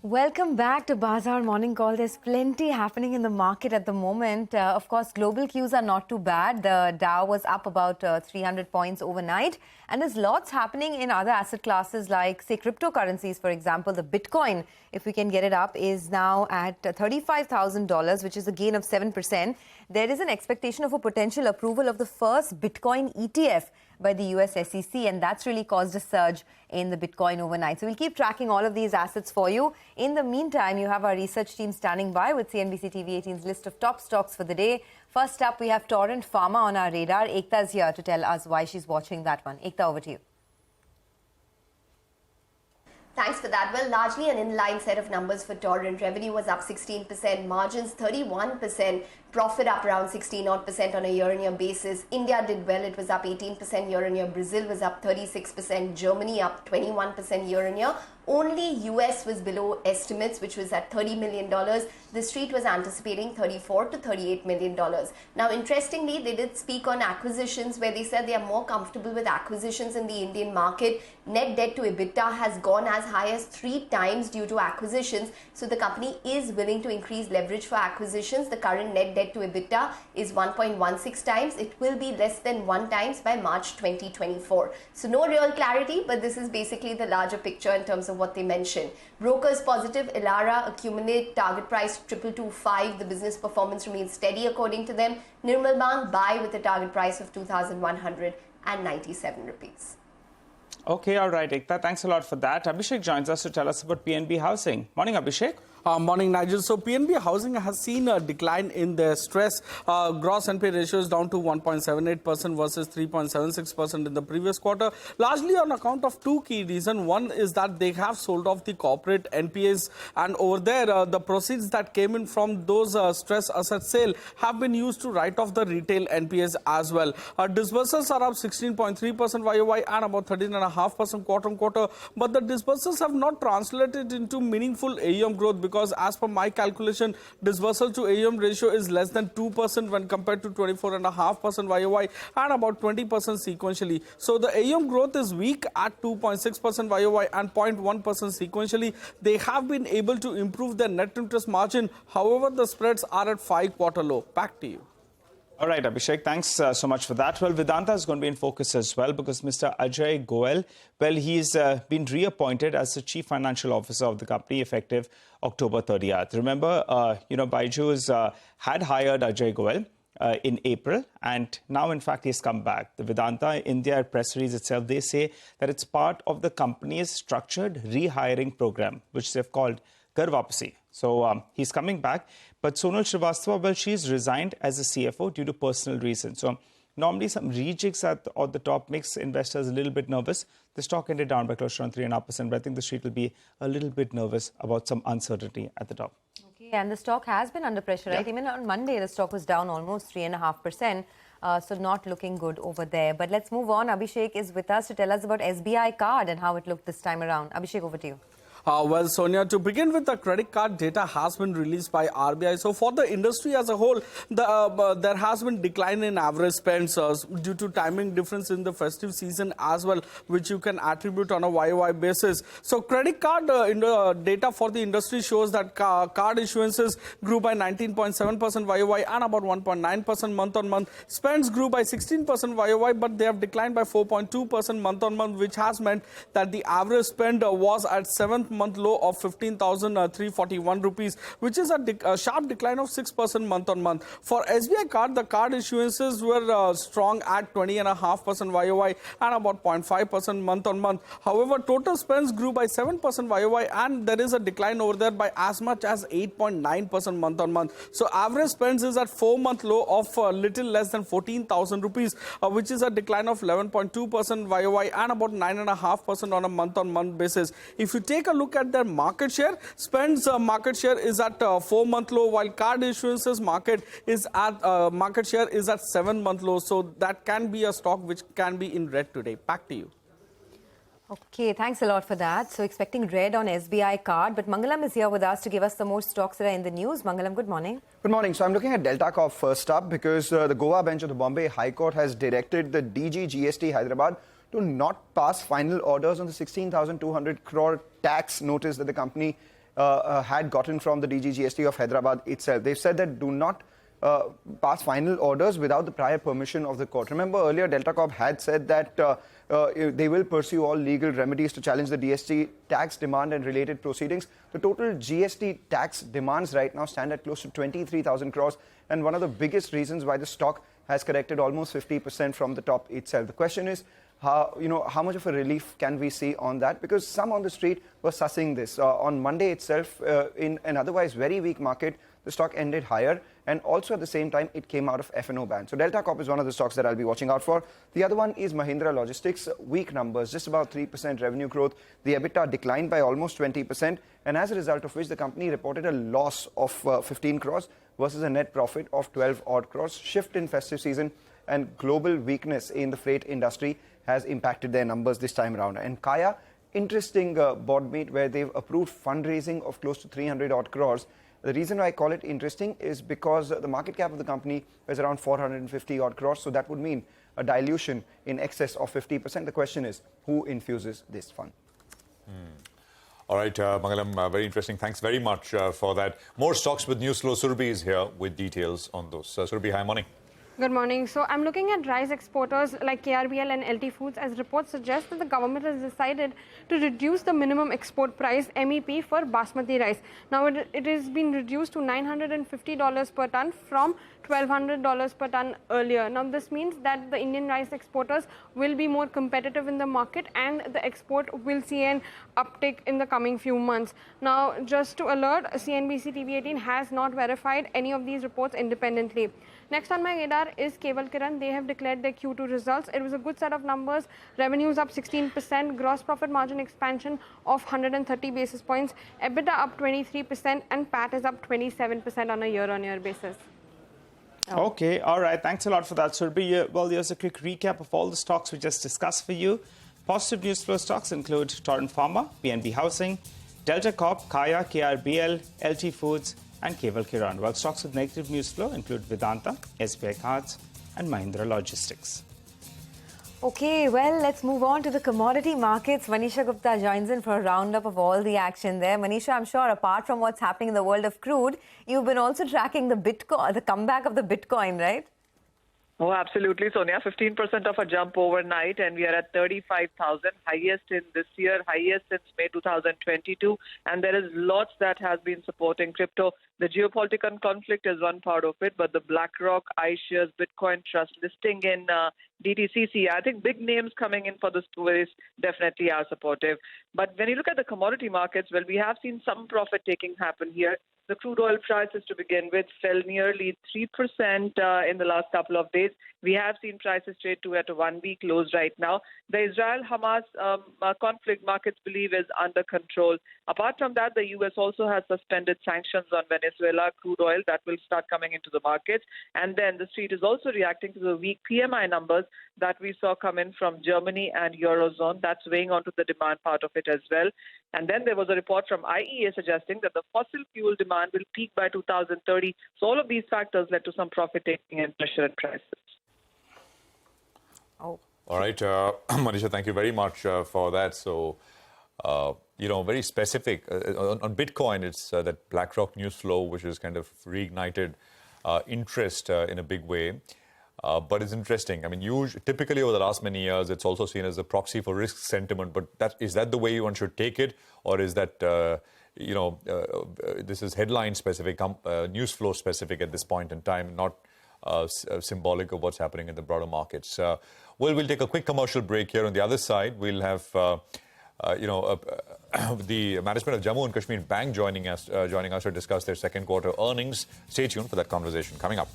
Welcome back to Bazaar Morning Call. There's plenty happening in the market at the moment. Of course, global cues are not too bad. The Dow was up about 300 points overnight. And there's lots happening in other asset classes like, say, cryptocurrencies, for example. The Bitcoin, if we can get it up, is now at $35,000, which is a gain of 7%. There is an expectation of a potential approval of the first Bitcoin ETF by the US SEC, and that's really caused a surge in the Bitcoin overnight. So we'll keep tracking all of these assets for you. In the meantime, you have our research team standing by with CNBC-TV18's list of top stocks for the day. First up, we have Torrent Pharma on our radar. Ekta's here to tell us why she's watching that one. Ekta, over to you. Thanks for that. Well, largely an inline set of numbers for Torrent. Revenue was up 16%, margins 31%, profit up around 16% on a year-on-year basis. India did well. It was up 18% year-on-year. Brazil was up 36%. Germany up 21% year-on-year. Only US was below estimates, which was at $30 million. The street was anticipating $34 to $38 million. Now, interestingly, they did speak on acquisitions where they said they are more comfortable with acquisitions in the Indian market. Net debt to EBITDA has gone as high as 3 times due to acquisitions. So the company is willing to increase leverage for acquisitions. The current net debt to EBITDA is 1.16 times. It will be less than 1 times by March 2024. So no real clarity, but this is basically the larger picture in terms of what they mentioned. Brokers positive. Elara accumulate target price 2225. The business performance remains steady according to them. Nirmal Bang buy with a target price of 2,197 rupees. Okay, all right, Ekta. Thanks a lot for that. Abhishek joins us to tell us about PNB Housing. Morning, Abhishek. Morning, Nigel. So PNB Housing has seen a decline in their stress. Gross NPA ratio is down to 1.78% versus 3.76% in the previous quarter, largely on account of 2 key reasons. One is that they have sold off the corporate NPAs, and over there, the proceeds that came in from those stress asset sale have been used to write off the retail NPAs as well. Disbursements are up 16.3% YOY and about 13.5% quarter-on-quarter, but the disbursements have not translated into meaningful AUM growth, because as per my calculation, disbursal to AUM ratio is less than 2% when compared to 24.5% YOY and about 20% sequentially. So the AUM growth is weak at 2.6% YOY and 0.1% sequentially. They have been able to improve their net interest margin. However, the spreads are at 5-quarter low. Back to you. All right, Abhishek, thanks so much for that. Well, Vedanta is going to be in focus as well because Mr. Ajay Goel, well, he's been reappointed as the Chief Financial Officer of the company effective October 30th. Remember, Byju's had hired Ajay Goel in April, and now, in fact, he's come back. The Vedanta India press release itself, they say that it's part of the company's structured rehiring program, which they've called Ghar Wapsi. So he's coming back. But Sonal Srivastava, well, she's resigned as a CFO due to personal reasons. So normally some rejigs at the top makes investors a little bit nervous. The stock ended down by close to around 3.5%, but I think the street will be a little bit nervous about some uncertainty at the top. Okay, and the stock has been under pressure, right? Even on Monday, the stock was down almost 3.5%. So not looking good over there. But let's move on. Abhishek is with us to tell us about SBI Card and how it looked this time around. Abhishek, over to you. Well, Sonia, to begin with, the credit card data has been released by RBI. So for the industry as a whole, there has been decline in average spends due to timing difference in the festive season as well, which you can attribute on a YOY basis. So credit card data for the industry shows that card issuances grew by 19.7% YOY and about 1.9% month-on-month. Spends grew by 16% YOY, but they have declined by 4.2% month-on-month, which has meant that the average spend was at 7th month low of 15,341 rupees, which is a sharp decline of 6% month-on-month. For SBI Card, the card issuances were strong at 20.5% YOY and about 0.5% month-on-month. However, total spends grew by 7% YOY, and there is a decline over there by as much as 8.9% month-on-month. So average spends is at 4-month low of little less than 14,000 rupees, which is a decline of 11.2% YOY and about 9.5% on a month-on-month basis. If you take a look at their market share, spends market share is at 4-month low, while card issuances market share is at 7-month low. So that can be a stock which can be in red today. Back to you. Okay, thanks a lot for that. So expecting red on SBI Card, but Mangalam is here with us to give us some more stocks that are in the news. Mangalam, good morning. Good morning. So I'm looking at Delta Corp first up because the Goa bench of the Bombay High Court has directed the DG GST Hyderabad to not pass final orders on the 16,200 crore tax notice that the company had gotten from the DGGST of Hyderabad itself. They've said that do not pass final orders without the prior permission of the court. Remember, earlier Delta Corp had said that they will pursue all legal remedies to challenge the DST tax demand and related proceedings. The total GST tax demands right now stand at close to 23,000 crores, and one of the biggest reasons why the stock has corrected almost 50% from the top itself. The question is, how much of a relief can we see on that? Because some on the street were sussing this. On Monday itself, in an otherwise very weak market, the stock ended higher, and also at the same time, it came out of F&O ban. So Delta Corp is one of the stocks that I'll be watching out for. The other one is Mahindra Logistics. Weak numbers, just about 3% revenue growth. The EBITDA declined by almost 20%, and as a result of which the company reported a loss of 15 crores versus a net profit of 12 odd crores. Shift in festive season and global weakness in the freight industry has impacted their numbers this time around. And Kaya, interesting board meet where they've approved fundraising of close to 300 odd crores. The reason why I call it interesting is because the market cap of the company is around 450 odd crores. So that would mean a dilution in excess of 50%. The question is, who infuses this fund? All right, Mangalam, very interesting. Thanks very much for that. More stocks with news flow. Surabhi is here with details on those. Surabhi, hi, morning. Good morning. So I'm looking at rice exporters like KRBL and LT Foods, as reports suggest that the government has decided to reduce the minimum export price MEP for basmati rice. Now it has been reduced to $950 per ton from $1,200 per ton earlier. Now this means that the Indian rice exporters will be more competitive in the market, and the export will see an uptick in the coming few months. Now, just to alert, CNBC-TV18 has not verified any of these reports independently. Next on my radar is Keval Kiran. They have declared their Q2 results. It was a good set of numbers. Revenues up 16%, gross profit margin expansion of 130 basis points, EBITDA up 23%, and PAT is up 27% on a year-on-year basis. Okay, all right. Thanks a lot for that, Surabhi. Well, here's a quick recap of all the stocks we just discussed for you. Positive news flow stocks include Torrent Pharma, PNB Housing, Delta Corp, Kaya, KRBL, LT Foods, and Keval Kiran. While stocks with negative news flow include Vedanta, SBI Cards, and Mahindra Logistics. Okay, well, let's move on to the commodity markets. Manisha Gupta joins in for a roundup of all the action there. Manisha, I'm sure apart from what's happening in the world of crude, you've been also tracking the Bitcoin, the comeback of the Bitcoin, right? Oh, absolutely, Sonia. 15% of a jump overnight, and we are at 35,000, highest in this year, highest since May 2022. And there is lots that has been supporting crypto. The geopolitical conflict is one part of it, but the BlackRock, iShares, Bitcoin Trust listing in DTCC, I think big names coming in for this space definitely are supportive. But when you look at the commodity markets, well, we have seen some profit taking happen here. The crude oil prices to begin with fell nearly 3% in the last couple of days. We have seen prices trade to at a one-week lows right now. The Israel-Hamas conflict, markets believe, is under control. Apart from that, the U.S. also has suspended sanctions on Venezuela crude oil that will start coming into the markets. And then the street is also reacting to the weak PMI numbers that we saw come in from Germany and Eurozone. That's weighing onto the demand part of it as well. And then there was a report from IEA suggesting that the fossil fuel demand will peak by 2030. So all of these factors led to some profit taking and pressure in prices. Oh. All right, Manisha, thank you very much for that. So, very specific. On Bitcoin, it's that BlackRock news flow, which has kind of reignited interest in a big way. But it's interesting. I mean, typically over the last many years, it's also seen as a proxy for risk sentiment. But is that the way one should take it? Or is that, this is headline specific, news flow specific at this point in time, not symbolic of what's happening in the broader markets? We'll take a quick commercial break here. On the other side, we'll have, the management of Jammu and Kashmir Bank joining us to discuss their second quarter earnings. Stay tuned for that conversation coming up.